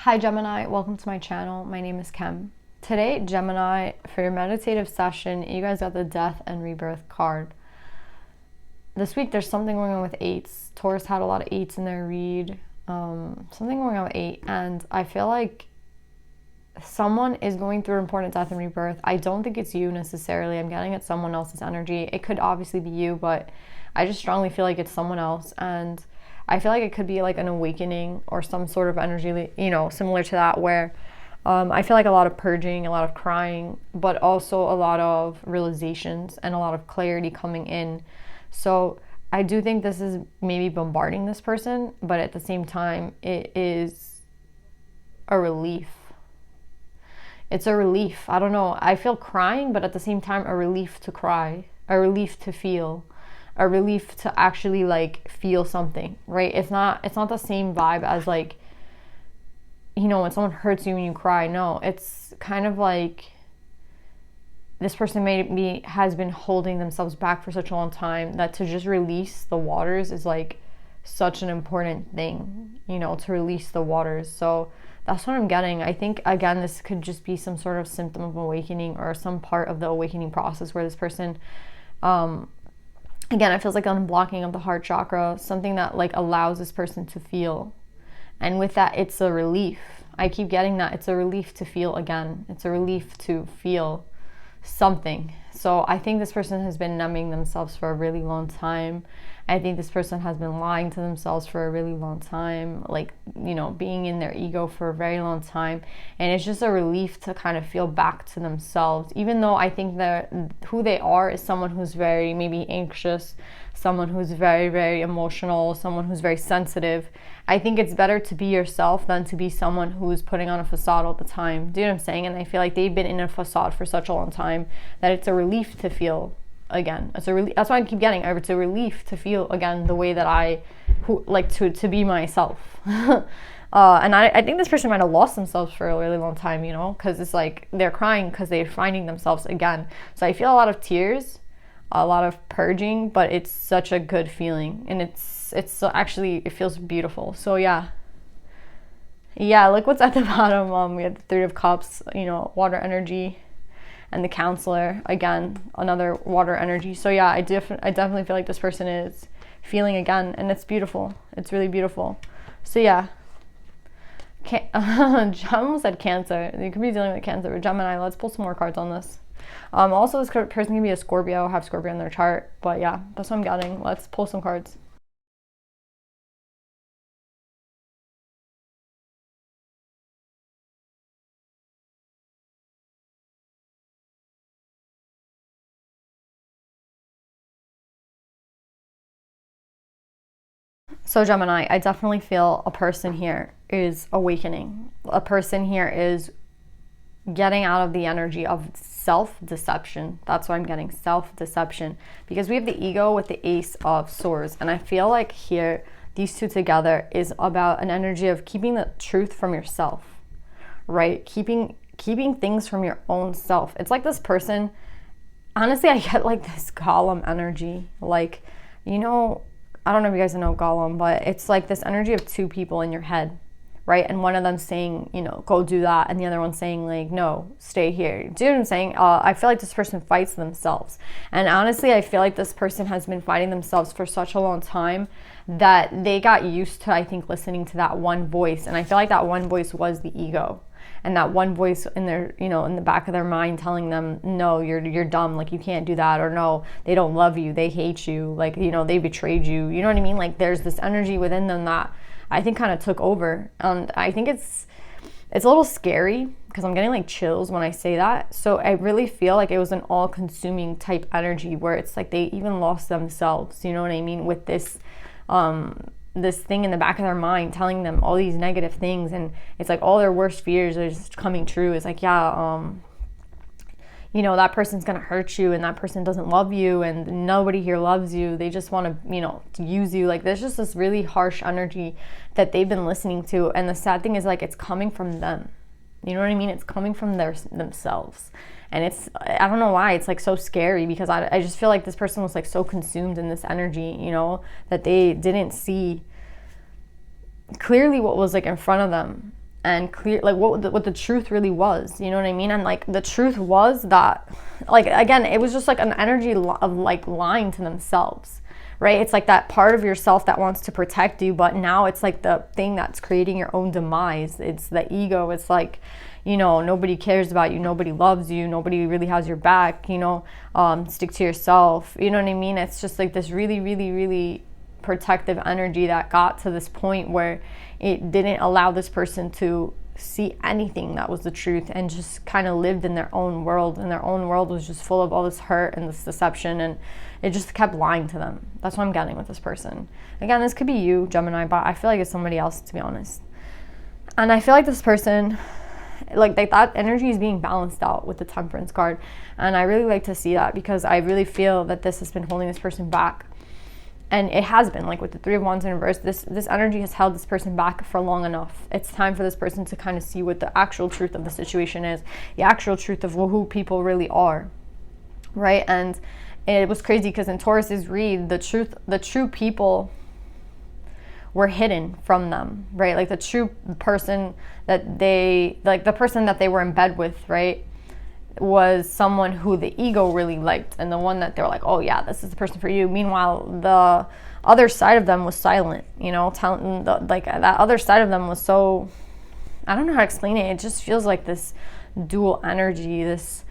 Hi Gemini, welcome to my channel. My name is Kem. Today, Gemini, for your meditative session, you guys got the Death and Rebirth card. This week there's something going on with eights. Taurus had a lot of eights in their read. Something going on with 8, and I feel like someone is going through important death and rebirth. I don't think it's you necessarily. I'm getting at someone else's energy. It could obviously be you, but I just strongly feel like it's someone else, and I feel like it could be like an awakening or some sort of energy, similar to that, where I feel like a lot of purging, a lot of crying, but also a lot of realizations and a lot of clarity coming in. So I do think this is maybe bombarding this person, but at the same time, it is a relief. It's a relief. I don't know. I feel crying, but at the same time, a relief to cry, a relief to feel, a relief to actually like feel something, right? It's not the same vibe as like, when someone hurts you and you cry. No, it's kind of like this person has been holding themselves back for such a long time that to just release the waters is like such an important thing, to release the waters. So that's what I'm getting. I think, again, this could just be some sort of symptom of awakening or some part of the awakening process where this person, again, it feels like unblocking of the heart chakra, something that like allows this person to feel. And with that, it's a relief. I keep getting that. It's a relief to feel again. It's a relief to feel something. So I think this person has been numbing themselves for a really long time. I think this person has been lying to themselves for a really long time, like, being in their ego for a very long time. And it's just a relief to kind of feel back to themselves, even though I think that who they are is someone who's very maybe anxious, someone who's very, very emotional, someone who's very sensitive. I think it's better to be yourself than to be someone who's putting on a facade all the time. Do you know what I'm saying? And I feel like they've been in a facade for such a long time that it's a relief to feel again. That's why I keep getting. It's a relief to feel again the way that to be myself. And I think this person might have lost themselves for a really long time, because it's like they're crying because they're finding themselves again. So I feel a lot of tears, a lot of purging, but it's such a good feeling, and it's actually, it feels beautiful. So yeah, look what's at the bottom. We have the 3 of Cups, water energy, and the Counselor, again, another water energy. So yeah, I definitely feel like this person is feeling again, and it's beautiful. It's really beautiful. So yeah, I almost said Cancer. You could be dealing with Cancer or Gemini. Let's pull some more cards on this. Also, this person can be a Scorpio, have Scorpio in their chart. But yeah, that's what I'm getting. Let's pull some cards. So Gemini, I definitely feel a person here is awakening. A person here is getting out of the energy of self-deception. That's what I'm getting, self-deception. Because we have the ego with the Ace of Swords. And I feel like here, these two together is about an energy of keeping the truth from yourself, right? Keeping things from your own self. It's like this person, honestly, I get like this Gollum energy. Like, I don't know if you guys know Gollum, but it's like this energy of 2 people in your head, right? And one of them saying, go do that, and the other one saying like, no, stay here. Do you know what I'm saying? I feel like this person fights themselves. And honestly, I feel like this person has been fighting themselves for such a long time that they got used to, I think, listening to that one voice. And I feel like that one voice was the ego. And that one voice in their, in the back of their mind telling them, no, you're dumb, like you can't do that, or no, they don't love you, they hate you, like, they betrayed you. You know what I mean? Like there's this energy within them that I think kind of took over. And I think it's a little scary because I'm getting like chills when I say that. So I really feel like it was an all-consuming type energy where it's like they even lost themselves, you know what I mean, with this this thing in the back of their mind telling them all these negative things, and it's like all their worst fears are just coming true. It's like, that person's gonna hurt you, and that person doesn't love you, and nobody here loves you. They just want to use you. Like there's just this really harsh energy that they've been listening to, and the sad thing is like it's coming from them. You know what I mean? It's coming from themselves. And I don't know why, it's like so scary, because I just feel like this person was like so consumed in this energy, that they didn't see clearly what was like in front of them. and clear, like what the truth really was, you know what I mean? And like the truth was that, like, again, it was just like an energy of like lying to themselves, right? It's like that part of yourself that wants to protect you, but now it's like the thing that's creating your own demise. It's the ego. It's like, you know, nobody cares about you, nobody loves you, nobody really has your back, you know, stick to yourself, you know what I mean? It's just like this really, really, really protective energy that got to this point where it didn't allow this person to see anything that was the truth, and just kind of lived in their own world, and their own world was just full of all this hurt and this deception, and it just kept lying to them. That's what I'm getting with this person. Again, this could be you, Gemini, but I feel like it's somebody else, to be honest. And I feel like this person, like that energy is being balanced out with the Temperance card, and I really like to see that, because I really feel that this has been holding this person back. And it has been, like with the Three of Wands in reverse, this energy has held this person back for long enough. It's time for this person to kind of see what the actual truth of the situation is, the actual truth of who people really are, right? And it was crazy because in Taurus's read, the true people were hidden from them, right? Like the true person that they, like the person that they were in bed with, right, was someone who the ego really liked, and the one that they were like, oh yeah, this is the person for you. Meanwhile, the other side of them was silent, you know, like that other side of them was so, I don't know how to explain it. It just feels like this dual energy, this,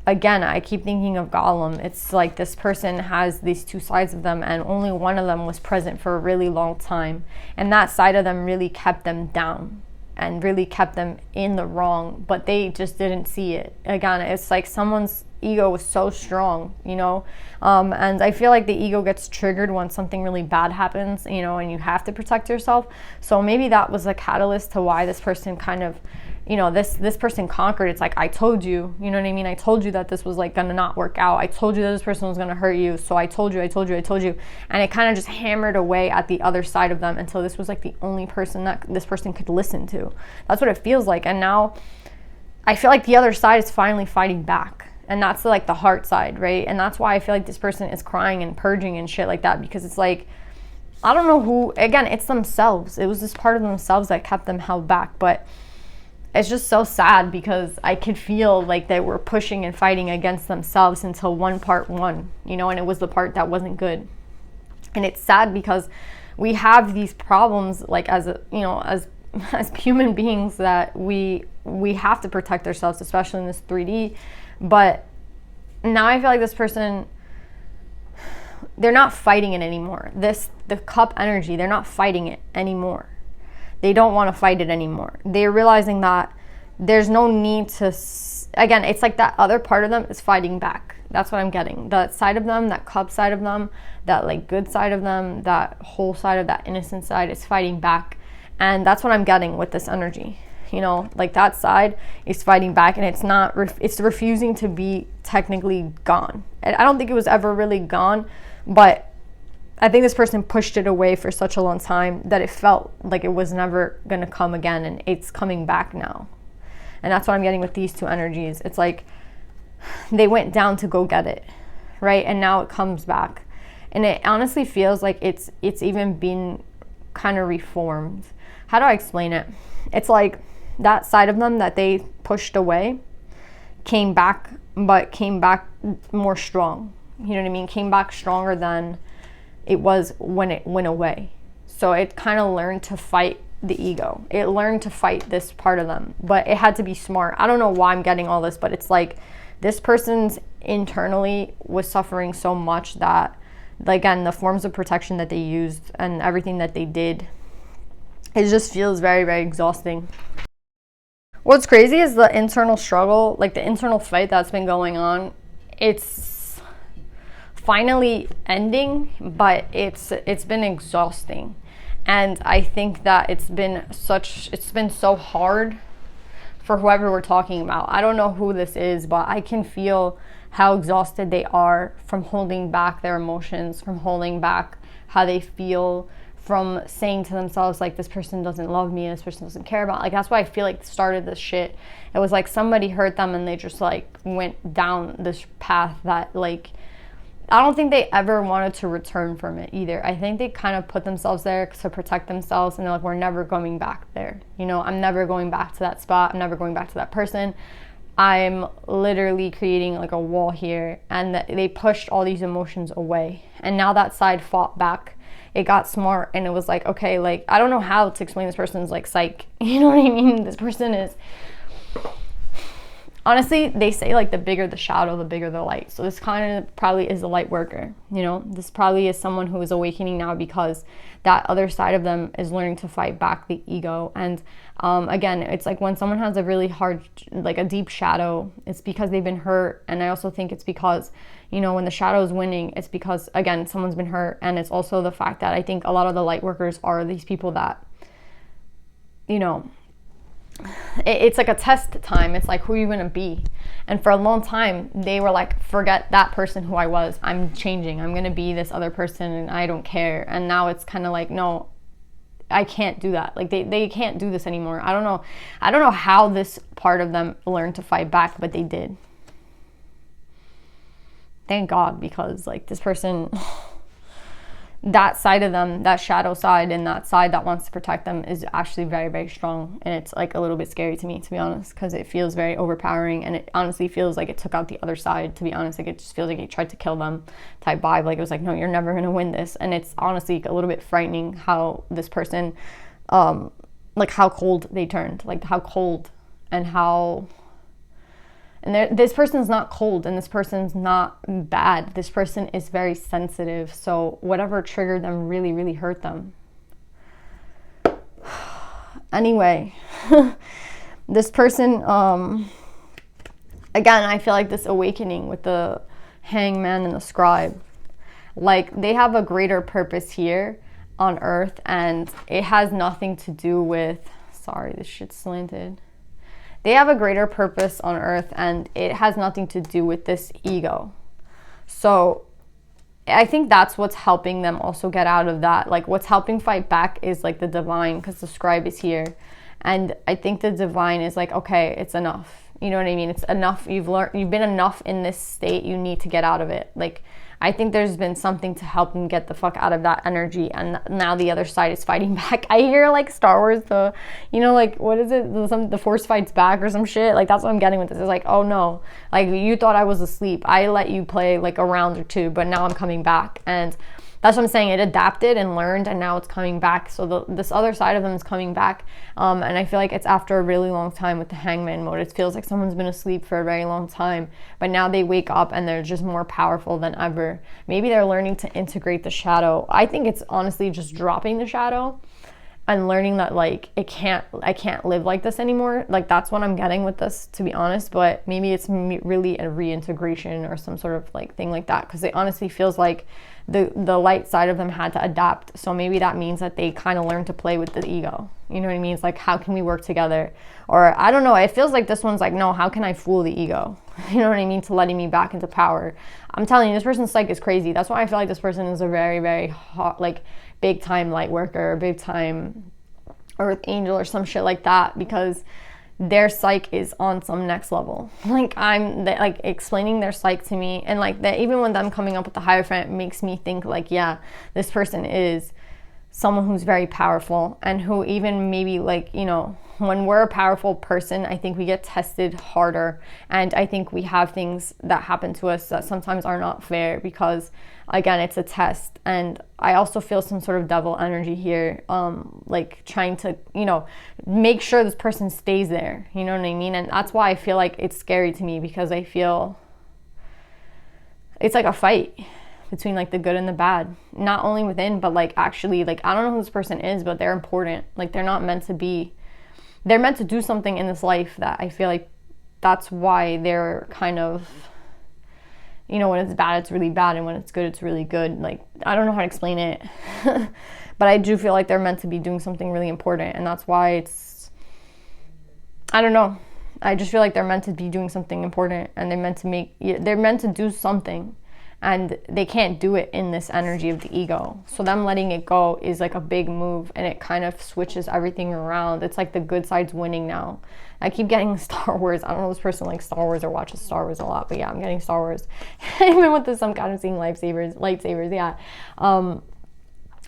again, I keep thinking of Gollum. It's like this person has these two sides of them, and only one of them was present for a really long time, and that side of them really kept them down and really kept them in the wrong, but they just didn't see it. Again, it's like someone's ego was so strong, you know, and I feel like the ego gets triggered when something really bad happens, you know, and you have to protect yourself. So maybe that was a catalyst to why this person kind of, you know, this person conquered. It's like, I told you, you know what I mean? I told you that this was like gonna not work out. I told you that this person was gonna hurt you. So I told you. And it kind of just hammered away at the other side of them until this was like the only person that this person could listen to. That's what it feels like. And now I feel like the other side is finally fighting back. And that's like the heart side, right? And that's why I feel like this person is crying and purging and shit like that, because it's like, I don't know who, again, it's themselves. It was this part of themselves that kept them held back. But it's just so sad, because I could feel like they were pushing and fighting against themselves until one part won, you know, and it was the part that wasn't good. And it's sad because we have these problems, like as a, you know, as human beings, that we have to protect ourselves, especially in this 3D. But now I feel like this person, they're not fighting it anymore. The cup energy, they're not fighting it anymore. They don't want to fight it anymore. They're realizing that there's no need to, again, it's like that other part of them is fighting back. That's what I'm getting. That side of them, that cup side of them, that like good side of them, that whole side of that innocent side is fighting back. And that's what I'm getting with this energy. You know, like that side is fighting back, and it's not, it's refusing to be technically gone. And I don't think it was ever really gone, but I think this person pushed it away for such a long time that it felt like it was never going to come again, and it's coming back now. And that's what I'm getting with these two energies. It's like they went down to go get it, right? And now it comes back. And it honestly feels like it's even been kind of reformed. How do I explain it? It's like that side of them that they pushed away came back, but came back more strong. You know what I mean? Came back stronger than it was when it went away. So it kind of learned to fight the ego. It learned to fight this part of them, but it had to be smart. I don't know why I'm getting all this, but it's like this person's internally was suffering so much that, again, the forms of protection that they used and everything that they did, it just feels very, very exhausting. What's crazy is the internal struggle, like the internal fight that's been going on. It's finally ending, but it's been exhausting. And I think that it's been so hard for whoever we're talking about. I don't know who this is, but I can feel how exhausted they are from holding back their emotions, from holding back how they feel, from saying to themselves, like, this person doesn't love me, this person doesn't care about, like, that's why I feel like started this shit. It was like somebody hurt them and they just like went down this path that like I don't think they ever wanted to return from it either. I think they kind of put themselves there to protect themselves, and they're like, we're never going back there. You know, I'm never going back to that spot. I'm never going back to that person. I'm literally creating like a wall here, and they pushed all these emotions away. And now that side fought back. It got smart, and it was like, okay, like, I don't know how to explain this person's like psych. You know what I mean? This person is, honestly, they say like the bigger the shadow, the bigger the light. So this kind of probably is a light worker. You know, this probably is someone who is awakening now because that other side of them is learning to fight back the ego. And again, it's like when someone has a really hard, like a deep shadow, it's because they've been hurt. And I also think it's because, you know, when the shadow is winning, it's because, again, someone's been hurt. And it's also the fact that I think a lot of the light workers are these people that, you know, it's like a test time. It's like, who are you going to be? And for a long time, they were like, forget that person who I was. I'm changing. I'm going to be this other person, and I don't care. And now it's kind of like, no, I can't do that. Like they can't do this anymore. I don't know how this part of them learned to fight back, but they did. Thank God, because like this person, that side of them, that shadow side, and that side that wants to protect them is actually very, very strong. And it's like a little bit scary to me, to be honest, because it feels very overpowering, and it honestly feels like it took out the other side, to be honest. Like it just feels like it tried to kill them type vibe. Like it was like, no, you're never going to win this. And it's honestly a little bit frightening how this person, like how cold they turned, like how cold and how... And this person's not cold, and this person's not bad. This person is very sensitive. So whatever triggered them really, really hurt them. Anyway, this person, again, I feel like this awakening with the hangman and the scribe, like they have a greater purpose here on earth, and it has nothing to do with, sorry, this shit's slanted. They have a greater purpose on earth, and it has nothing to do with this ego. So I think that's what's helping them also get out of that. Like what's helping fight back is like the divine, because the scribe is here. And I think the divine is like, okay, it's enough. You know what I mean? It's enough. You've been enough in this state. You need to get out of it. Like, I think there's been something to help them get the fuck out of that energy, and now the other side is fighting back. I hear like Star Wars, like, what is it? The Force fights back or some shit. Like, that's what I'm getting with this. It's like, oh no, like you thought I was asleep. I let you play like a round or two, but now I'm coming back. And that's what I'm saying. It adapted and learned, and now it's coming back. So this other side of them is coming back. And I feel like it's after a really long time with the hangman mode. It feels like someone's been asleep for a very long time, but now they wake up and they're just more powerful than ever. Maybe they're learning to integrate the shadow. I think it's honestly just dropping the shadow and learning that like I can't live like this anymore. Like that's what I'm getting with this, to be honest. But maybe it's really a reintegration or some sort of like thing like that, because it honestly feels like the light side of them had to adapt. So maybe that means that they kind of learned to play with the ego. You know what I mean? It's like, how can we work together? Or I don't know. It feels like this one's like, no, how can I fool the ego? You know what I mean? To letting me back into power. I'm telling you, this person's psyche is crazy. That's why I feel like this person is a very, very hot, like big time light worker, big time earth angel or some shit like that, because their psyche is on some next level. Like like explaining their psyche to me, and like that, even when them coming up with the Hierophant makes me think like, yeah, this person is someone who's very powerful, and who even maybe like, you know, when we're a powerful person, I think we get tested harder, and I think we have things that happen to us that sometimes are not fair, because again, it's a test. And I also feel some sort of devil energy here, like trying to, you know, make sure this person stays there, you know what I mean? And that's why I feel like it's scary to me, because I feel it's like a fight between like the good and the bad, not only within, but like actually, like I don't know who this person is, but they're important. Like they're not meant to be, they're meant to do something in this life, that I feel like that's why they're kind of, you know, when it's bad, it's really bad, and when it's good, it's really good. Like, I don't know how to explain it, but I do feel like they're meant to be doing something really important, and that's why it's, I don't know. I just feel like they're meant to be doing something important, and they're meant to do something, and they can't do it in this energy of the ego. So them letting it go is like a big move, and it kind of switches everything around. It's like the good side's winning now. I keep getting Star Wars. I don't know if this person likes Star Wars or watches Star Wars a lot, but yeah, I'm getting Star Wars. Even with this, I'm kind of seeing lightsabers, yeah.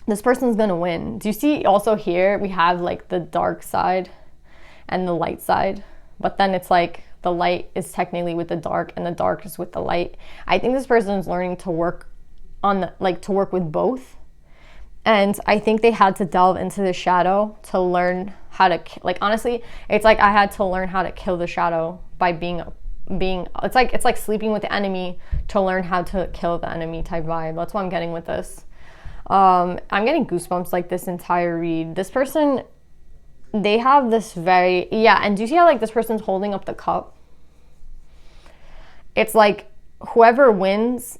This person's gonna win. Do you see also here we have like the dark side and the light side, but then it's like the light is technically with the dark and the dark is with the light. I think this person is learning to work on to work with both. And I think they had to delve into the shadow to learn how to, like, honestly, it's like I had to learn how to kill the shadow by being it's like sleeping with the enemy to learn how to kill the enemy type vibe. That's what I'm getting with this. I'm getting goosebumps like this entire read. This person, they have this and do you see how like this person's holding up the cup? It's like whoever wins,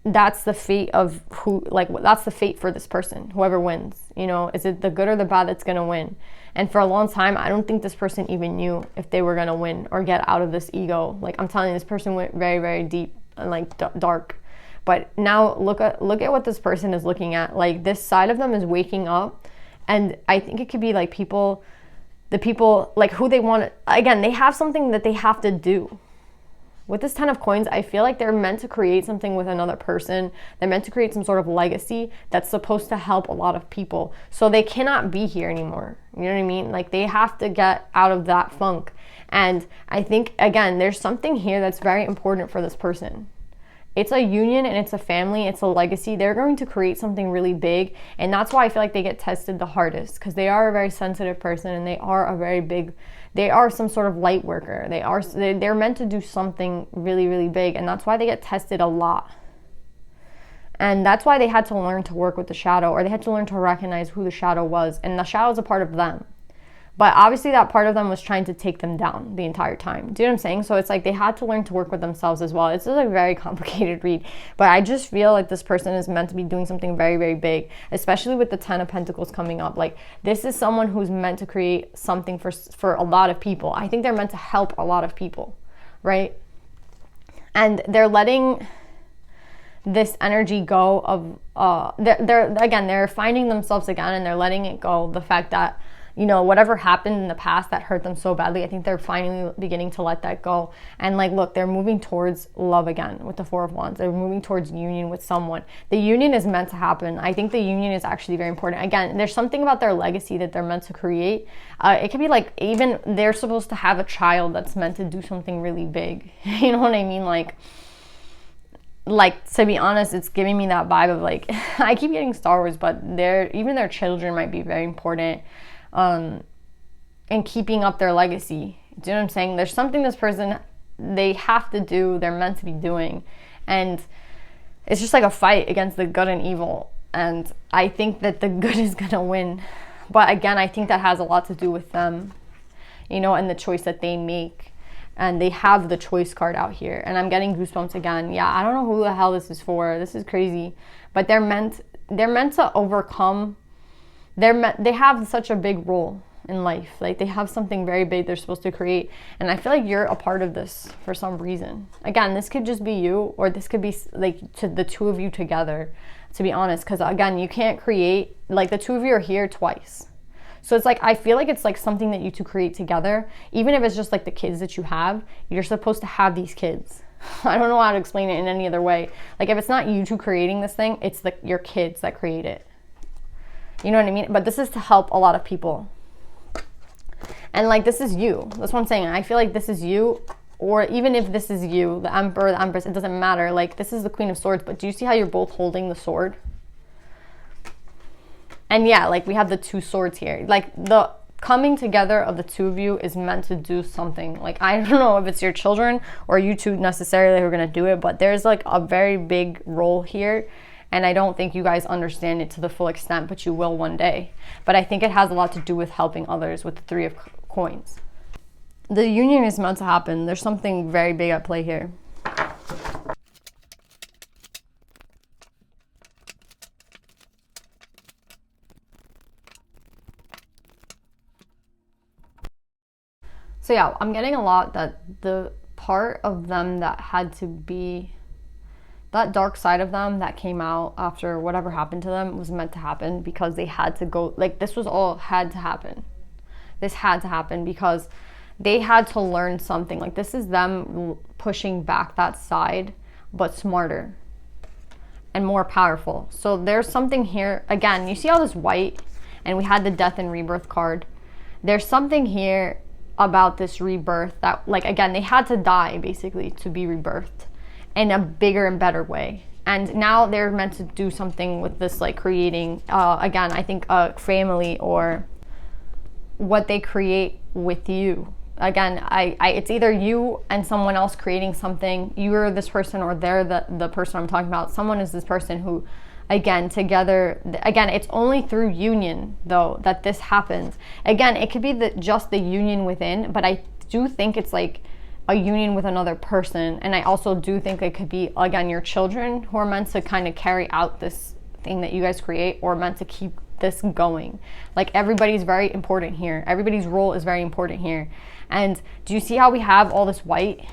that's the fate of that's the fate for this person, whoever wins. You know, is it the good or the bad that's gonna win? And for a long time, I don't think this person even knew if they were gonna win or get out of this ego. Like, I'm telling you, this person went very, very deep and like dark. But now look at what this person is looking at. Like, this side of them is waking up, and I think it could be like the people like who they want. Again, they have something that they have to do. With this 10 of coins, I feel like they're meant to create something with another person. They're meant to create some sort of legacy that's supposed to help a lot of people. So they cannot be here anymore. You know what I mean? Like, they have to get out of that funk. And I think, again, there's something here that's very important for this person. It's a union and it's a family. It's a legacy. They're going to create something really big. And that's why I feel like they get tested the hardest, because they are a very sensitive person and they are some sort of light worker. They're meant to do something really, really big. And that's why they get tested a lot. And that's why they had to learn to work with the shadow, or they had to learn to recognize who the shadow was. And the shadow is a part of them. But obviously that part of them was trying to take them down the entire time. Do you know what I'm saying? So it's like they had to learn to work with themselves as well. It's just a very complicated read. But I just feel like this person is meant to be doing something very, very big, especially with the 10 of Pentacles coming up. Like, this is someone who's meant to create something for a lot of people. I think they're meant to help a lot of people, right? And they're letting this energy go of, they're finding themselves again, and they're letting it go. The fact that, you know, whatever happened in the past that hurt them so badly, I think they're finally beginning to let that go. And like, look, they're moving towards love again with the 4 of Wands. They're moving towards union with someone. The union is meant to happen. I think the union is actually very important. Again, there's something about their legacy that they're meant to create. It could be like, even they're supposed to have a child that's meant to do something really big. You know what I mean? Like, to be honest, it's giving me that vibe of like, I keep getting Star Wars, but even their children might be very important. And keeping up their legacy. Do you know what I'm saying? There's something this person, they have to do, they're meant to be doing. And it's just like a fight against the good and evil. And I think that the good is going to win. But again, I think that has a lot to do with them, you know, and the choice that they make. And they have the choice card out here. And I'm getting goosebumps again. Yeah, I don't know who the hell this is for. This is crazy. But they're meant to overcome. They have such a big role in life. Like, they have something very big they're supposed to create. And I feel like you're a part of this for some reason. Again, this could just be you, or this could be like to the 2 of you together, to be honest. Because again, you can't create, like, the 2 of you are here twice. So it's like, I feel like it's like something that you 2 create together. Even if it's just like the kids that you have, you're supposed to have these kids. I don't know how to explain it in any other way. Like, if it's not you 2 creating this thing, it's your kids that create it. You know what I mean? But this is to help a lot of people. And like, this is you. That's what I'm saying. I feel like this is you, or even if this is you, the Emperor, the Empress, it doesn't matter. Like, this is the Queen of Swords, but do you see how you're both holding the sword? And yeah, like, we have the 2 swords here. Like, the coming together of the 2 of you is meant to do something. Like, I don't know if it's your children or you 2 necessarily who are going to do it, but there's like a very big role here. And I don't think you guys understand it to the full extent, but you will one day. But I think it has a lot to do with helping others with the 3 of coins. The union is meant to happen. There's something very big at play here. So yeah, I'm getting a lot that the part of them that had to be that dark side of them that came out after whatever happened to them was meant to happen, because they had to go, like, this was all had to happen. This had to happen because they had to learn something. Like, this is them pushing back that side, but smarter and more powerful. So there's something here. Again, you see all this white, and we had the death and rebirth card. There's something here about this rebirth that, like, again, they had to die basically to be rebirthed in a bigger and better way. And now they're meant to do something with this, like, creating, again, I think a family, or what they create with you. Again, it's either you and someone else creating something. You're this person, or they're the person I'm talking about. Someone is this person who, again, together, again, it's only through union, though, that this happens. Again, it could be just the union within, but I do think it's like a union with another person. And I also do think it could be, again, your children who are meant to kind of carry out this thing that you guys create, or meant to keep this going. Like, everybody's very important here. Everybody's role is very important here. And do you see how we have all this white?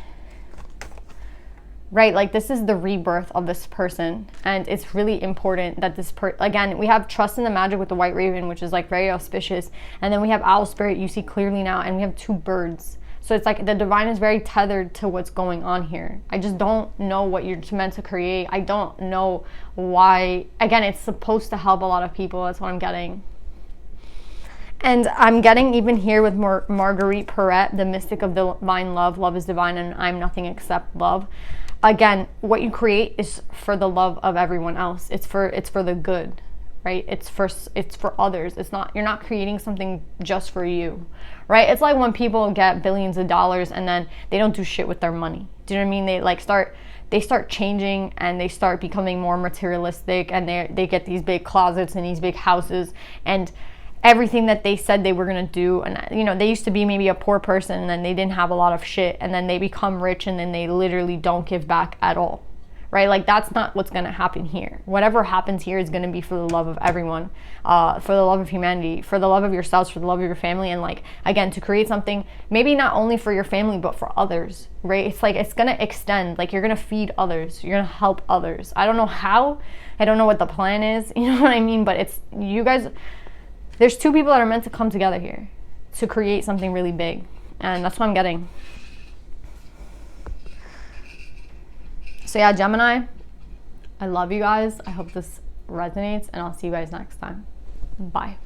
Right? Like, this is the rebirth of this person. And it's really important that again, we have trust in the magic with the white raven, which is like very auspicious. And then we have owl spirit, you see clearly now. And we have 2 birds. So it's like the divine is very tethered to what's going on here. I just don't know what you're meant to create. I don't know why. Again, it's supposed to help a lot of people. That's what I'm getting. And I'm getting even here with Marguerite Perret, the mystic of divine love. Love is divine, and I'm nothing except love. Again, what you create is for the love of everyone else. It's for the good, right? It's for others. It's not, you're not creating something just for you, right? It's like when people get billions of dollars and then they don't do shit with their money. Do you know what I mean? They start changing, and they start becoming more materialistic, and they get these big closets and these big houses, and everything that they said they were going to do. And, you know, they used to be maybe a poor person, and then they didn't have a lot of shit, and then they become rich, and then they literally don't give back at all, right? Like, that's not what's going to happen here. Whatever happens here is going to be for the love of everyone, for the love of humanity, for the love of yourselves, for the love of your family. And, like, again, to create something maybe not only for your family, but for others, right? It's like, it's going to extend. Like, you're going to feed others, you're going to help others. I don't know how, I don't know what the plan is, you know what I mean? But it's, you guys, there's 2 people that are meant to come together here to create something really big. And that's what I'm getting. So yeah, Gemini, I love you guys. I hope this resonates, and I'll see you guys next time. Bye.